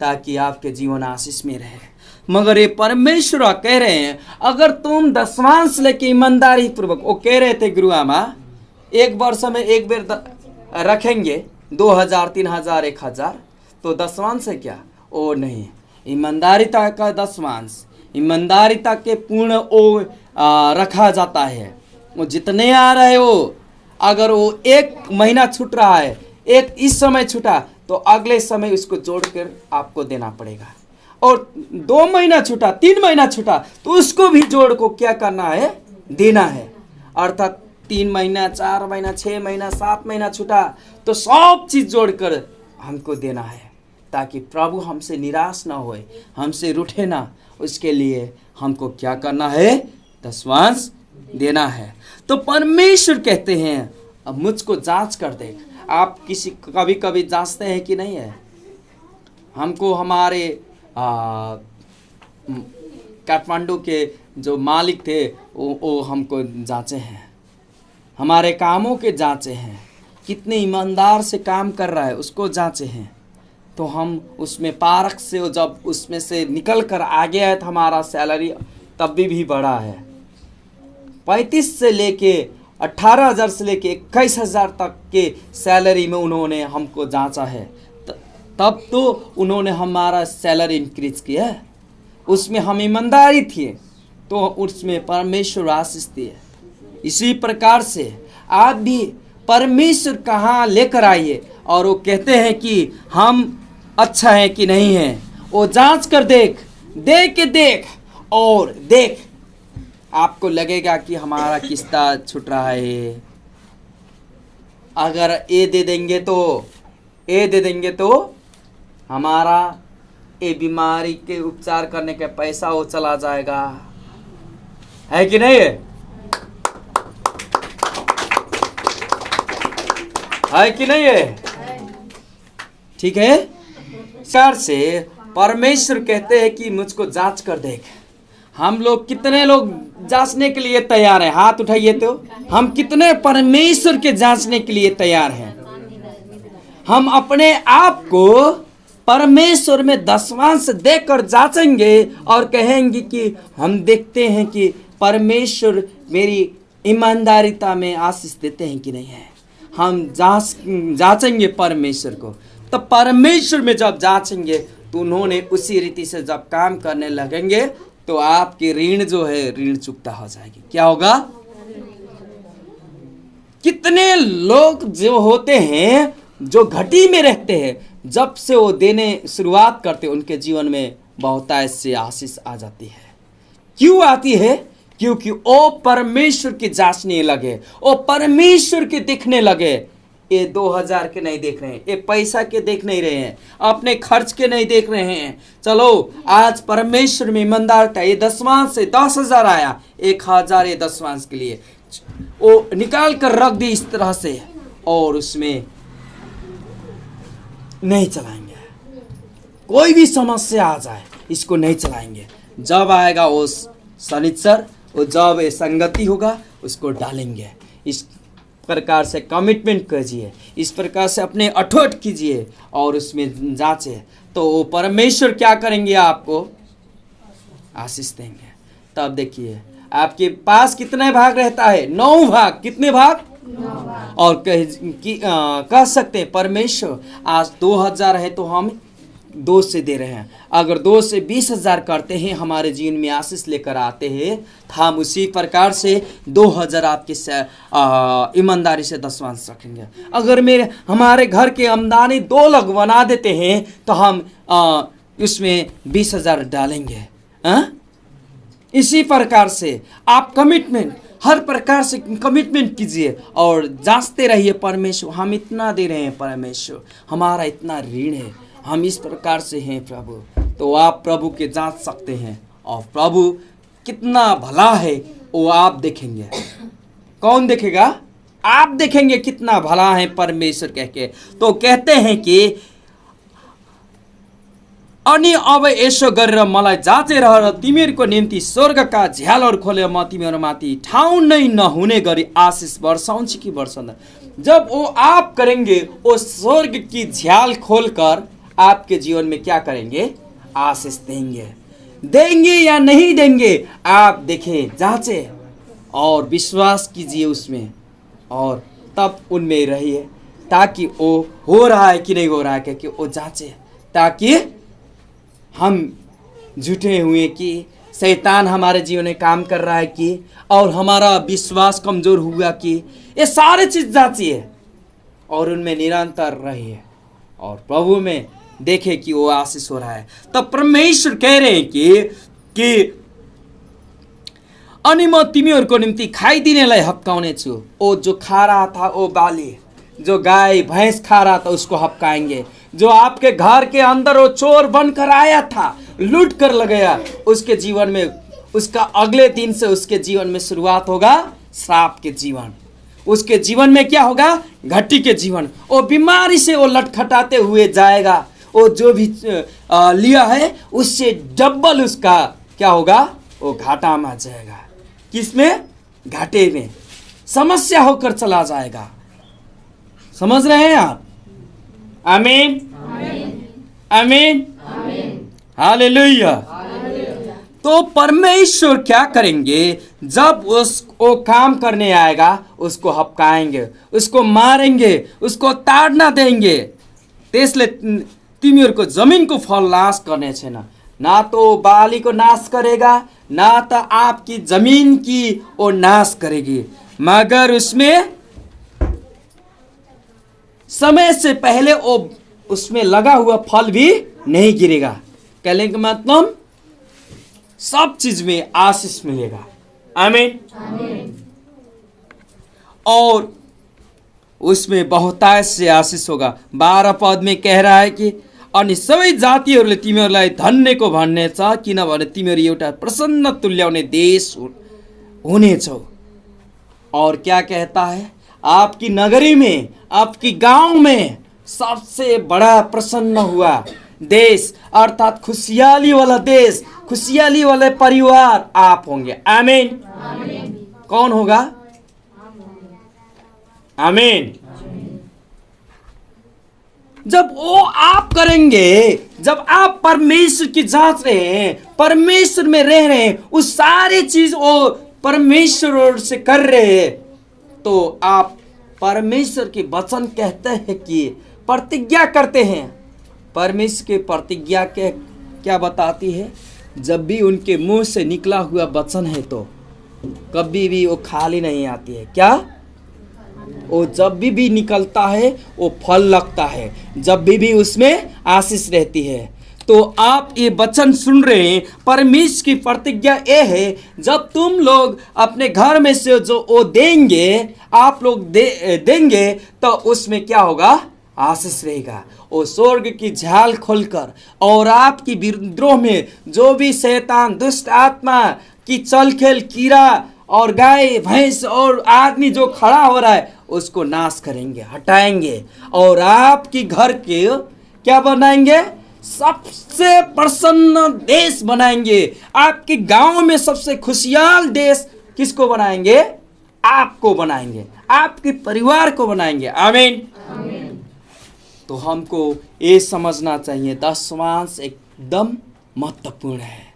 ताकि आपके जीवन आशीष में रहे। मगर ये परमेश्वर कह रहे हैं अगर तुम दशमांश लेके ईमानदारी पूर्वक, वो कह रहे थे गुरु आमा एक वर्ष में एक बेर रखेंगे 2000, 3000, 1000, तो दशवांश है क्या? ओ नहीं, ईमानदारिता का दशवांश, ईमानदारिता के पूर्ण वो रखा जाता है। वो जितने आ रहे हो, अगर वो 1 महीना छूट रहा है, एक इस समय छूटा तो अगले समय उसको जोड़कर आपको देना पड़ेगा। और 2 महीना छूटा, 3 महीना छूटा तो उसको भी जोड़ को क्या करना है? देना है। अर्थात 3 महीना, 4 महीना, 6 महीना, 7 महीना छूटा तो सब चीज जोड़कर हमको देना है, ताकि प्रभु हमसे निराश ना होए, हमसे रूठे ना। उसके लिए हमको क्या करना है? दशवांश देना है। तो परमेश्वर कहते हैं अब मुझको जांच कर देख। आप कभी कभी जांचते हैं कि नहीं है? हमको हमारे काठमांडू के जो मालिक थे वो हमको जांचे हैं, हमारे कामों के जांचे हैं, कितने ईमानदार से काम कर रहा है उसको जांचे हैं। तो हम उसमें पारख से जब उसमें से निकल कर आ गया है तो हमारा सैलरी तब भी बढ़ा है। 35 से लेके 18,000 से लेके 21,000 तक के सैलरी में उन्होंने हमको जांचा है। तब तो उन्होंने हमारा सैलरी इंक्रीज किया है, उसमें हम ईमानदारी थी तो उसमें परमेश्वर आशीष दिए। इसी प्रकार से आप भी परमेश्वर कहाँ लेकर आइए, और वो कहते हैं कि हम अच्छा है कि नहीं है, वो जांच कर देख, देख और देख, आपको लगेगा कि हमारा किस्ता छूट रहा है। अगर ये दे देंगे तो हमारा ये बीमारी के उपचार करने का पैसा वो चला जाएगा, है कि नहीं है कि नहीं है? ठीक है। सर से परमेश्वर कहते हैं कि मुझको जांच कर देख। हम लोग कितने लोग जांचने के लिए तैयार हैं? हाथ उठाइए तो। हम कितने परमेश्वर के जांचने के लिए तैयार हैं? हम अपने आप को परमेश्वर में दशवांश देकर जांचेंगे और कहेंगे कि हम देखते हैं कि परमेश्वर मेरी ईमानदारिता में आशीष देते हैं कि नहीं है। हम जांचेंगे परमेश्वर को। तो परमेश्वर में जब जांचेंगे तो उन्होंने उसी रीति से जब काम करने लगेंगे तो आपकी ऋण जो है ऋण चुकता हो जाएगी। क्या होगा? कितने लोग जो होते हैं जो घटी में रहते हैं, जब से वो देने शुरुआत करते उनके जीवन में बहुतायत से आशीष आ जाती है। क्यों आती है? क्योंकि वो परमेश्वर की जांचने लगे, वो परमेश्वर के देखने लगे। ये 2000 के नहीं देख रहे हैं, ये पैसा के देख नहीं रहे हैं, अपने खर्च के नहीं देख रहे हैं। चलो आज परमेश्वर में ईमानदार था, ये दशवांश से 10,000 आया, 1,000 ये दशवांश के लिए वो निकाल कर रख दी इस तरह से, और उसमें नहीं चलाएंगे। कोई भी समस्या आ जाए इसको नहीं चलाएंगे। जब आएगा वो शनिचर, वो जब ये संगति होगा उसको डालेंगे। इस प्रकार से कमिटमेंट कीजिए, इस प्रकार से अपने अठोट कीजिए और उसमें जांचे, तो वो परमेश्वर क्या करेंगे? आपको आशीष देंगे। तब देखिए आपके पास कितने भाग रहता है? 9 भाग। कितने भाग? 9 भाग। और कह सकते हैं परमेश्वर आज 2000 है तो हम 2 से दे रहे हैं। अगर 2 से 20,000 करते हैं, हमारे जीवन में आशीष लेकर आते हैं, तो हम उसी प्रकार से 2000 आपके ईमानदारी से दशवांश रखेंगे। अगर हमारे घर की आमदनी 2 लाख बना देते हैं तो हम उसमें 20,000 डालेंगे। इसी प्रकार से आप कमिटमेंट, हर प्रकार से कमिटमेंट कीजिए और जांचते रहिए परमेश्वर हम इतना दे रहे हैं, परमेश्वर हमारा इतना ऋण है, हम इस प्रकार से हैं प्रभु। तो आप प्रभु के जांच सकते हैं और प्रभु कितना भला है वो आप देखेंगे। कौन देखेगा? आप देखेंगे कितना भला है परमेश्वर कह के। तो कहते हैं कि अनि अब यसो गरेर मलाई जाँचेर र तिमीहरूको निम्ति स्वर्गका झ्यालहरू खोलेर म तिमीहरूमाथि ठाउँ नै नहुने गरी आशीष वर्षाउँछु कि वर्षाउँदैन। जब वो आप करेंगे, वो स्वर्ग की झ्याल खोलकर आपके जीवन में क्या करेंगे? आशीष देंगे या नहीं देंगे आप देखें, जांचें और विश्वास कीजिए उसमें और तब उनमें रहिए। ताकि वो हो रहा है कि नहीं हो रहा है कि वो जांचे, ताकि हम झूठे हुए कि शैतान हमारे जीवन में काम कर रहा है कि, और हमारा विश्वास कमजोर हुआ कि, ये सारे चीज जांचिए और उनमें निरंतर रहिए और प्रभु में देखे कि वो आशीष हो रहा है। तब परमेश्वर कह रहे हैं कि अनि म तिमीहरूको निम्ति खाइदिनेलाई हप्काउने छु। वो जो खा रहा था वो बाली, जो गाय भैंस खा रहा था उसको हप्काएंगे। जो आपके घर के अंदर वो चोर बनकर आया था, लूट कर ले गया, उसके जीवन में, उसका अगले दिन से उसके जीवन में शुरुआत होगा श्राप के जीवन। उसके जीवन में क्या होगा? घटी के जीवन। वो बीमारी से वो लटखटाते हुए जाएगा। वो जो भी लिया है उससे डबल उसका क्या होगा? वो घाटा में आ जाएगा। किसमें? घाटे में, समस्या होकर चला जाएगा। समझ रहे हैं आप? आमीन, आमीन, हालेलुया। तो परमेश्वर क्या करेंगे? जब वो काम करने आएगा उसको हपकाएंगे, उसको मारेंगे, उसको ताड़ना देंगे। त्यसले तिमीहरूको जमीनको फल नाश करने छैन। ना तो बाली को नाश करेगा, ना तो आपकी जमीन की वो नाश करेगी, मगर उसमें समय से पहले वो उसमें लगा हुआ फल भी नहीं गिरेगा। कहने का मतलब सब चीज में आशीष मिलेगा। आमीन। और उसमें बहुतायत से आशीष होगा। 12 पद में कह रहा है कि अनि सबै जातिहरूले तिमीहरूलाई धन्यको भन्नेछ, किनभने तिमीहरू एउटा प्रसन्न तुल्याउने देश हुनेछौ। और क्या कहता है? आपकी नगरी में, आपकी गांव में सबसे बड़ा प्रसन्न हुआ देश, अर्थात खुशहाली वाला देश, खुशहाली वाले परिवार आप होंगे। आमीन। कौन होगा? आमीन। जब वो आप करेंगे, जब आप परमेश्वर की जांच रहे हैं, परमेश्वर में रह रहे हैं, उस सारी चीज वो परमेश्वर से कर रहे हैं, तो आप परमेश्वर के वचन कहते हैं कि प्रतिज्ञा करते हैं। परमेश्वर की प्रतिज्ञा के क्या बताती है? जब भी उनके मुंह से निकला हुआ वचन है तो कभी भी वो खाली नहीं आती है। क्या? वो जब भी निकलता है वो फल लगता है, जब भी उसमें आशीष रहती है। तो आप ये वचन सुन रहे हैं, परमेश्वर की प्रतिज्ञा ये है, जब तुम लोग अपने घर में से जो वो देंगे, आप लोग देंगे, तो उसमें क्या होगा? आशीष रहेगा। वो स्वर्ग की झाल खोलकर और आपकी विद्रोह में जो भी शैतान, दुष्ट आत्मा की चलखेल, कीड़ा और गाय भैंस और आदमी जो खड़ा हो रहा है उसको नाश करेंगे, हटाएंगे, और आपकी घर के क्या बनाएंगे? सबसे प्रसन्न देश बनाएंगे। आपके गांव में सबसे खुशहाल देश किसको बनाएंगे? आपको बनाएंगे, आपके परिवार को बनाएंगे। आमीन। तो हमको ये समझना चाहिए, दशवांश एकदम महत्वपूर्ण है।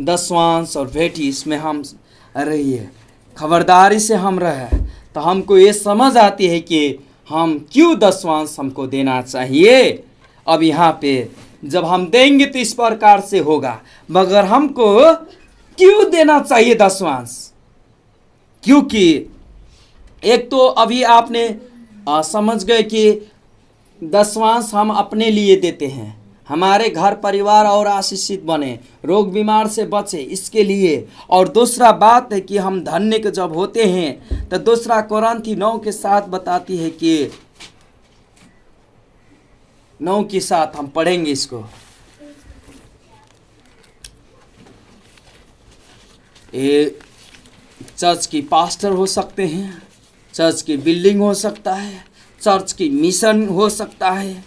दशवांश और भेंटी, इसमें हम रहिए, खबरदारी से हम रहे, तो हमको ये समझ आती है कि हम क्यों दशवांश हमको देना चाहिए। अब यहाँ पे जब हम देंगे तो इस प्रकार से होगा, मगर हमको क्यों देना चाहिए दशवांश? क्योंकि एक तो अभी आपने समझ गए कि दशवांश हम अपने लिए देते हैं, हमारे घर परिवार और आशीषित बने, रोग बीमार से बचे, इसके लिए। और दूसरा बात है कि हम धन्य के जब होते हैं तो दूसरा कोरिन्थी 9:7 बताती है कि 9:7 हम पढ़ेंगे इसको। ये चर्च की पास्टर हो सकते हैं, चर्च की बिल्डिंग हो सकता है, चर्च की मिशन हो सकता है,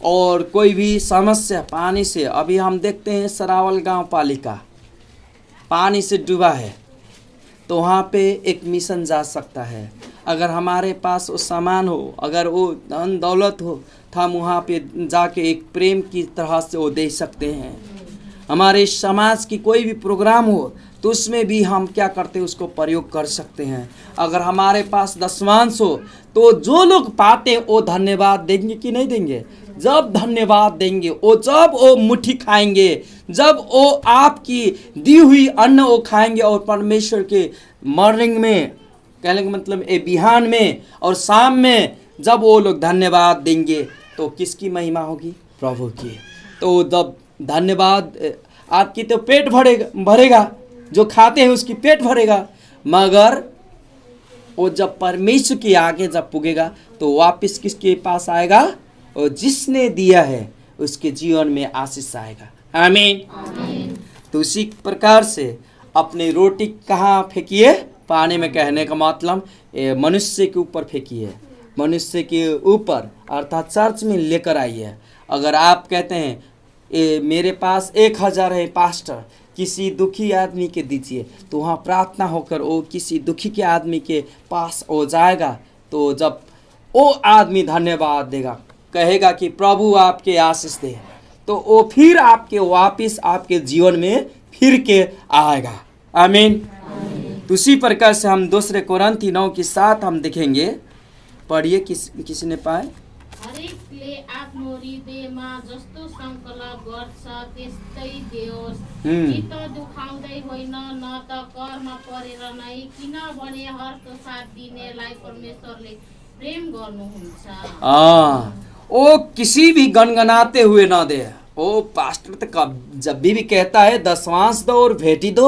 और कोई भी समस्या पानी से, अभी हम देखते हैं सरावल गांव पालिका पानी से डूबा है, तो वहाँ पे एक मिशन जा सकता है। अगर हमारे पास वो सामान हो, अगर वो धन दौलत हो, तो हम वहाँ पे जाके एक प्रेम की तरह से वो दे सकते हैं। हमारे समाज की कोई भी प्रोग्राम हो तो उसमें भी हम क्या करते हैं, उसको प्रयोग कर सकते हैं। अगर हमारे पास दशमांश हो तो जो लोग पाते हैं वो धन्यवाद देंगे कि नहीं देंगे? जब धन्यवाद देंगे, वो जब वो मुट्ठी खाएंगे, जब वो आपकी दी हुई अन्न वो खाएंगे और परमेश्वर के मॉर्निंग में, कहने का मतलब ये बिहान में और शाम में जब वो लोग धन्यवाद देंगे तो किसकी महिमा होगी? प्रभु की। तो जब धन्यवाद, आपकी तो पेट भरेगा, जो खाते हैं उसकी पेट भरेगा, मगर वो जब परमेश्वर के आगे जब पुगेगा तो वापस किसके पास आएगा? और जिसने दिया है उसके जीवन में आशीष आएगा। आमीन। तो उसी प्रकार से अपनी रोटी कहाँ फेंकिए? पानी में। कहने का मतलब मनुष्य के ऊपर फेंकिए, मनुष्य के ऊपर अर्थात चर्च में लेकर आइए। अगर आप कहते हैं मेरे पास 1000 है पास्टर, किसी दुखी आदमी के दीजिए, तो वहाँ प्रार्थना होकर वो किसी दुखी के आदमी के पास हो जाएगा। तो जब वो आदमी धन्यवाद देगा, कहेगा कि प्रभु आपके आशीष दे, तो वो फिर आपके वापस आपके जीवन में फिर के आएगा। आमीन। तो उसी प्रकार से हम दूसरे कोरिन्थी 9:7 हम देखेंगे। पढ़िए, किसी ने पाए? हरेकले आफ्नो हृदयमा जस्तो संकल्प गर्छ त्यस्तै देओस्, चित्त दुखाउँदै होइन, न त कर्म परेर नै, किनभने हरको साथ दिनेलाई परमेश्वरले प्रेम गर्नुहुन्छ। वो किसी भी गनगनाते हुए ना दे। वो पास्टर तो जब भी कहता है दशमांश दो और भेंटी दो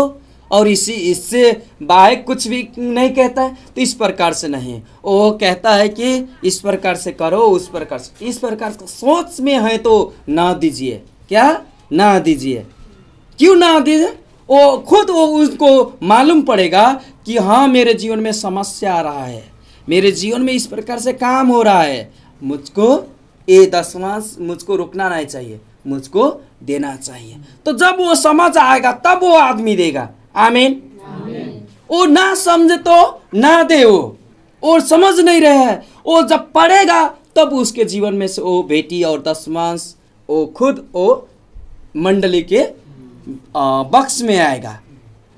और इससे बाहर कुछ भी नहीं कहता है, तो इस प्रकार से नहीं। वो कहता है कि इस प्रकार से करो, उस प्रकार से, इस प्रकार से सोच में है तो ना दीजिए। क्या ना दीजिए? क्यों ना दीजिए? वो खुद वो उसको मालूम पड़ेगा कि हाँ मेरे जीवन में समस्या आ रहा है, मेरे जीवन में इस प्रकार से काम हो रहा है, मुझको ये दशमांश मुझको रुकना नहीं चाहिए, मुझको देना चाहिए। तो जब वो समझ आएगा तब वो आदमी देगा। आमीन। वो ना समझे तो ना दे। वो समझ नहीं रहे है, वो जब पढ़ेगा तब उसके जीवन में से वो बेटी और दशमांश वो खुद वो मंडली के बक्स में आएगा।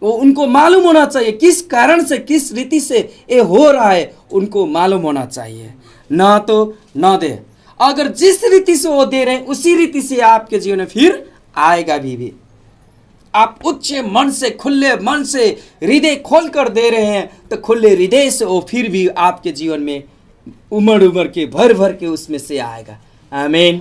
वो उनको मालूम होना चाहिए किस कारण से, किस रीति से ये हो रहा है, उनको मालूम होना चाहिए। ना तो ना दे। अगर जिस रीति से वो दे रहे हैं उसी रीति से आपके जीवन में फिर आएगा भी। आप उच्च मन से, खुले मन से, हृदय खोल कर दे रहे हैं तो खुले हृदय से वो फिर भी आपके जीवन में उमड़ के भर के उसमें से आएगा। आमीन।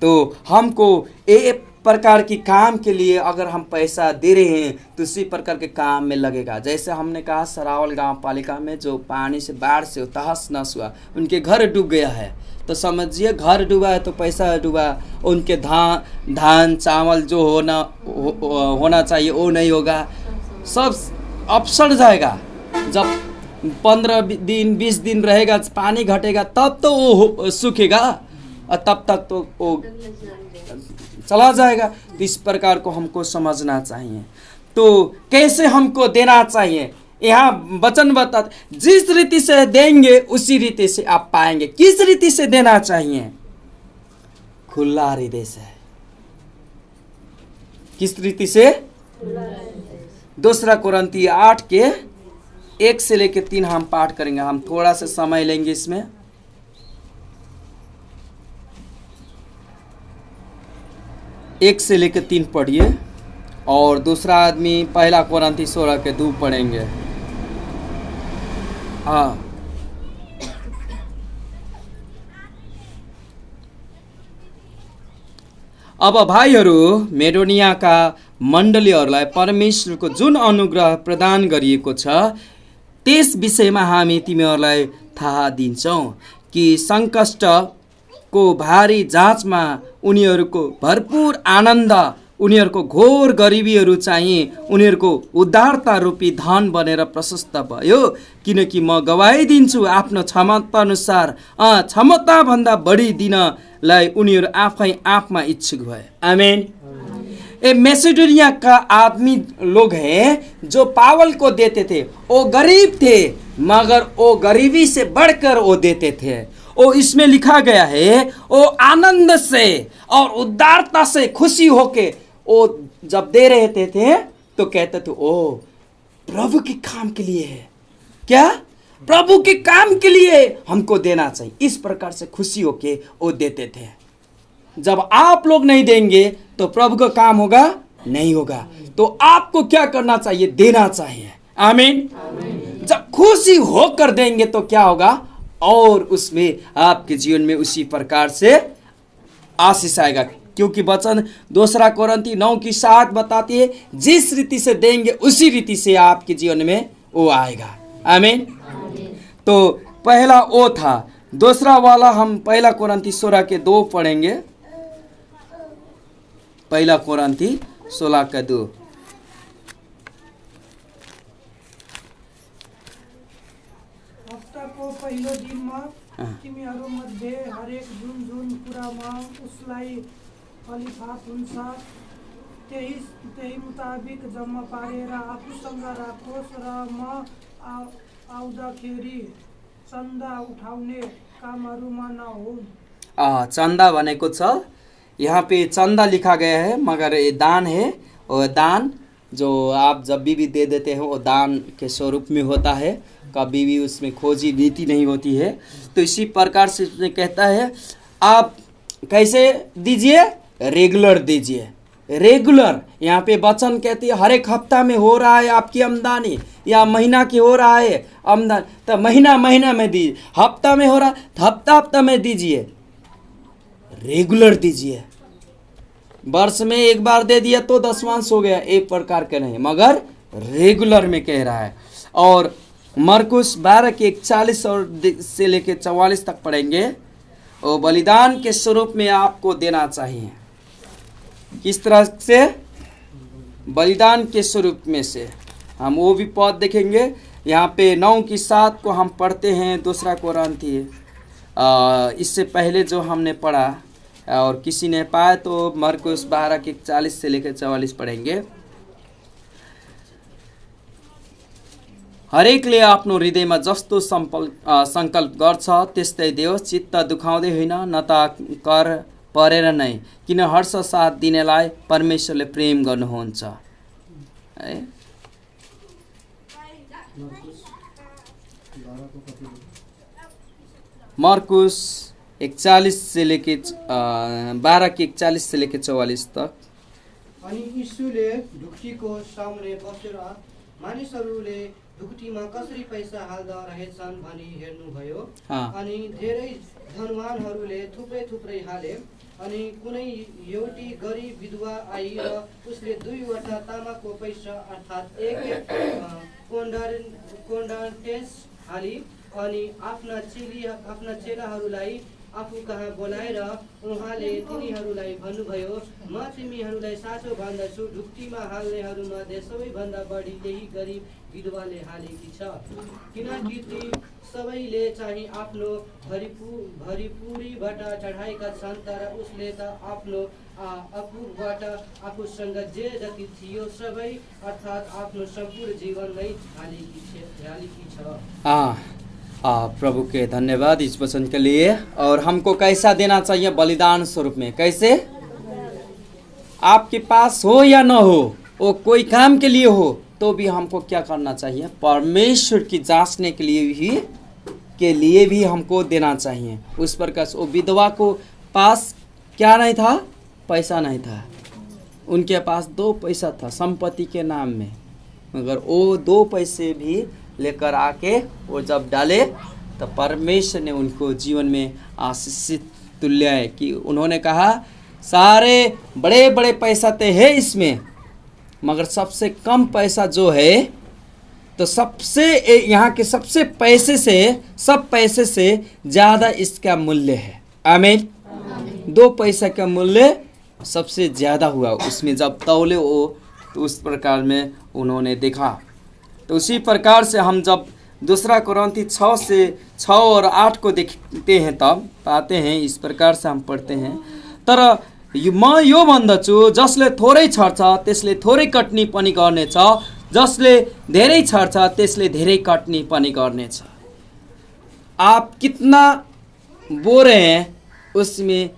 तो हमको एक प्रकार की काम के लिए अगर हम पैसा दे रहे हैं तो उसी प्रकार के काम में लगेगा। जैसे हमने कहा सरावल गांव पालिका में जो पानी से, बाढ़ से तहस नहस हुआ, उनके घर डूब गया है, तो समझिए घर डूबा है तो पैसा डूबा, उनके धान चावल जो होना चाहिए वो नहीं होगा, सब अपसड़ जाएगा। जब 15 दिन 20 दिन रहेगा, पानी घटेगा तब तो वो सूखेगा और तब तक तो वो चला जाएगा। तो इस प्रकार को हमको समझना चाहिए। तो कैसे हमको देना चाहिए? यहाँ वचन बता, जिस रीति से देंगे उसी रीति से आप पाएंगे। किस रीति से देना चाहिए? खुला हृदय से। किस रीति से? दूसरा कोरिन्थी 8:1 से लेकर 3 हम पाठ करेंगे। हम थोड़ा सा समय लेंगे इसमें। 1 से लेकर 3 पढ़िए और दूसरा आदमी पहला कोरिन्थी 16:2 पढ़ेंगे। हाँ, अब भाइहरू, मेडोनियाका मण्डलीहरूलाई परमेश्वरको जुन अनुग्रह प्रदान गरिएको छ त्यस विषयमा हामी तिमीहरूलाई थाहा दिन्छौँ कि सङ्कष्टको भारी जाँचमा उनीहरूको भरपूर आनन्द, उनीहरूको घोर गरिबीहरू चाहिँ उनीहरूको उद्धारता रूपी धन बनेर प्रशस्त भयो, किनकि म गवाही दिन्छु आफ्नो क्षमताअनुसार क्षमताभन्दा बढी दिनलाई उनीहरू आफै आफमा इच्छुक भए। आमेन। ये मैसेडोनिया का आदमी लोग हैं जो पावल को देते थे। वो गरीब थे मगर वो गरीबी से बढ़कर वो देते थे। वो इसमें लिखा गया है वो आनंद से और उदारता से खुशी होके वो जब दे रहे थे तो कहते थे ओ प्रभु के काम के लिए है, क्या प्रभु के काम के लिए हमको देना चाहिए, इस प्रकार से खुशी होके वो देते थे। जब आप लोग नहीं देंगे तो प्रभु का काम होगा नहीं होगा। तो आपको क्या करना चाहिए, देना चाहिए। आमीन। जब खुशी होकर देंगे तो क्या होगा, और उसमें आपके जीवन में उसी प्रकार से आशीष आएगा। क्योंकि वचन 2 कोरिन्थी 9:7 बताती है जिस रीति से देंगे उसी रीति से आपके जीवन में वो आएगा। आमीन। तो पहला वो था। दूसरा वाला हम 1 कोरिन्थी 16:2 पढ़ेंगे। 1 कोरिन्थी 16:2। हप्ताको पहिलो दिनमा तिमीहरूमध्ये हरेक जुन जुन कुरामा उसलाई फलिफाप हुन्छ त्यही मुताबिक जम्मा पारेर आफूसँग राखोस् र म आउँदाखेरि चन्दा उठाउने कामहरूमा नहुन्। चंदा भनेको छ, यहाँ पे चंदा लिखा गया है मगर ये दान है। और दान जो आप जब भी दे देते हैं वो दान के स्वरूप में होता है, कभी भी उसमें खोजी नीति नहीं होती है। तो इसी प्रकार से उसमें कहता है आप कैसे दीजिए, रेगुलर दीजिए। रेगुलर यहाँ पे वचन कहती है हर एक हफ्ता में हो रहा है आपकी आमदनी, या महीना की हो रहा है आमदनी तो महीना में दीजिए, हफ्ता में हो रहा तो हफ्ता में दीजिए, रेगुलर दीजिए। वर्ष में एक बार दे दिया तो दशमांश हो गया, एक प्रकार के नहीं, मगर रेगुलर में कह रहा है। और मरकुस 12:41 और से लेकर 44 तक पढ़ेंगे। और बलिदान के स्वरूप में आपको देना चाहिए। किस तरह से? बलिदान के स्वरूप में से हम वो भी पद देखेंगे। यहाँ पे 9:7 को हम पढ़ते हैं 2 कोरिन्थी। इससे पहले जो हमने पढ़ा और किसी ने पाया तो मरकुस 12:41 से लेकर 44 पढ़ेंगे। हरेकले आफ्नो हृदयमा जस्तो सङ्कल्प गर्छ त्यस्तै देओस्, चित्त दुखाउँदै होइन न त कर परेर नै, किन हर्ष साथ दिनेलाई परमेश्वरले प्रेम गर्नुहुन्छ। है मरकुस 41 से लेके 12:41 से लेके 44 तक। अनि यीशुले ढुक्टीको सामुन्ने बसेर मानिसहरूले ढुक्टीमा कसरी पैसा हाल्दा रहेछन् भनी हेर्नुभयो। अनि धेरै धनवानहरूले थुप्रै हाले। अनि कुनै एउटी गरिब विधवा आई र उसले 2वटा तामाको पैसा अर्थात् एक कोन्डान्टेस हाली। अनि आफ्ना चेलाहरूलाई आफू कहाँ बोलाएर उहाँले तिनीहरूलाई भन्नुभयो, म तिमीहरूलाई साँचो भन्दछु, ढुक्टीमा हाल्नेहरूमध्ये सबैभन्दा बढी त्यही गरिब विधवाले हालेकी छ। किनकि ती सबैले चाहिँ आफ्नो भरिपुरीबाट चढाएका छन्, तर उसले त आफ्नो आफूबाट आफूसँग जे जति थियो सबै अर्थात् आफ्नो सम्पूर्ण जीवन नै हालेकी छ। प्रभु के धन्यवाद इस वचन के लिए। और हमको कैसा देना चाहिए बलिदान स्वरूप में? कैसे? आपके पास हो या न हो, वो कोई काम के लिए हो तो भी हमको क्या करना चाहिए? परमेश्वर की जांचने के लिए भी हमको देना चाहिए। उस प्रकार वो विधवा को पास क्या नहीं था? पैसा नहीं था। उनके पास 2 पैसा था संपत्ति के नाम में, मगर वो 2 पैसे भी लेकर आके वो जब डाले तो परमेश्वर ने उनको जीवन में आशीषित तुल्य है। कि उन्होंने कहा सारे बड़े बड़े पैसा तो है इसमें, मगर सबसे कम पैसा जो है तो सबसे यहाँ के सबसे सब पैसे से ज़्यादा इसका मूल्य है। आमीन। 2 पैसा का मूल्य सबसे ज़्यादा हुआ। उसमें जब तौले वो तो उस प्रकार में उन्होंने देखा। तो उसी प्रकार से हम जब 2 कोरिन्थी 6 और 8 को देखते हैं तब पाते हैं इस प्रकार से हम पढ़ते हैं। तर म यो भन्दछु, जसले थोरै छर्छ त्यसले थोरै कट्नी पनि गर्नेछ, जसले धेरै छर्छ त्यसले धेरै कट्नी पनि गर्नेछ। आप कितना बो रहे हैं उसमें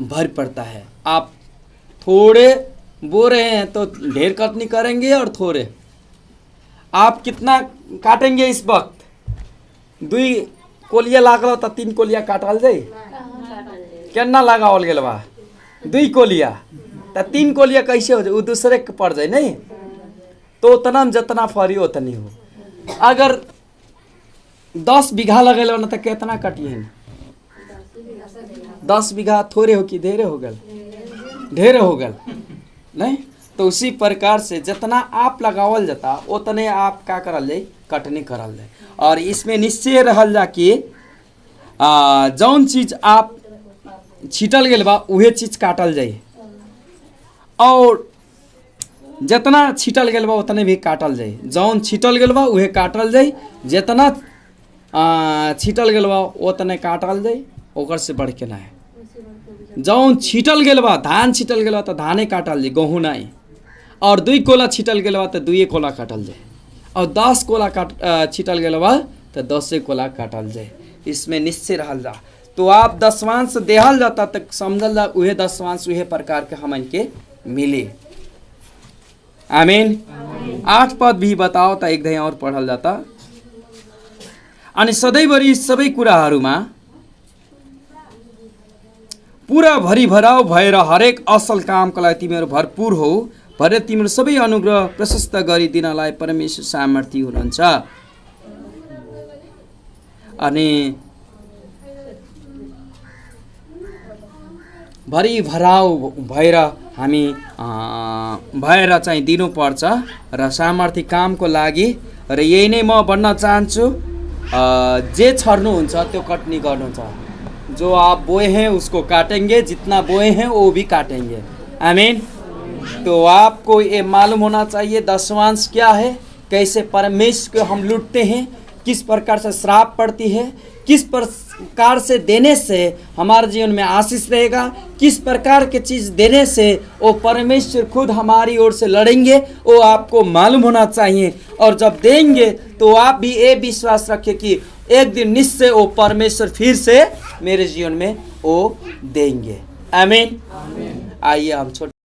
भर पड़ता है। आप थोड़े बो रहे हैं तो ढेर कटनी करेंगे और थोड़े। आप कितना काटेंगे इस वक्त? 2 कोलिया लागल तो 3 कोलिया काटल जाई। केना लगावल गेल बा? 2 कोलिया तो 3 कोलिया कैसे हो जाए? वो दूसरे के पड़ जाए नहीं, तो उतना में जितना फरी उतनी हो। अगर 10 बीघा लगेल ना तो कितना कटिए? 10 बीघा थोड़े हो कि ढेरे हो गल? ढेरे हो गल नहीं। तो उसी प्रकार से जितना आप लगावल जाता उतने आप क्या करल जाए? कटनी करल जाए। और इसमें निश्चय रहल जा कि जौन चीज आप छिटल गेल बा उहे चीज काटल जाए, और जितना छिटल गेल बा उतने भी काटल जाए। जौन छिटल गेल बा उहे काटल जाए, जितना छिटल गेल बा उतने काटल जाए, ओकर से बढ़ के ना है। जौन छिटल गेल बा, धान छिटल गेल बा तो धाने काटल जाए, गहूँ नहीं। और 2 कोला छिटल गेल बा तो 2 कोला काटल जाए, और 10 कोला छिटल गेल बा तो 10 कोला काटल जाए। इसमें निश्चय रहल जा। तो आप दशवांश देहल जाता तक समझल जा उहे दशवांश उहे प्रकार के हमन के मिले। आमीन। 8 पद भी बताओ तो एक दही और पढ़ल जाता। अनि सधैँभरि सबै कुराहरूमा पूरा भरिभराउ भएर हरेक असल कामको लागि तिमीहरू भरपूर हो, भरे तिम्रो सबै अनुग्रह प्रशस्त गरिदिनलाई परमेश्वर सामर्थ्य हुनुहुन्छ। अनि भरिभराउ भएर हामी भएर चाहिँ दिनुपर्छ र सामर्थ्य कामको लागि। र यही नै म भन्न चाहन्छु, जे छर्नुहुन्छ त्यो कटनी गर्नुहुन्छ। जो आप बोए हैं उसको काटेंगे, जितना बोए हैं वो भी काटेंगे। आमीन। तो आपको ये मालूम होना चाहिए दशवांश क्या है, कैसे परमेश्वर को हम लूटते हैं, किस प्रकार से श्राप पड़ती है, किस प्रकार से देने से हमारे जीवन में आशीष रहेगा, किस प्रकार के चीज़ देने से वो परमेश्वर खुद हमारी ओर से लड़ेंगे, वो आपको मालूम होना चाहिए। और जब देंगे तो आप भी ये विश्वास रखें कि एक दिन निश्चय वो परमेश्वर फिर से मेरे जीवन में वो देंगे। आमीन। आइए हम छोटे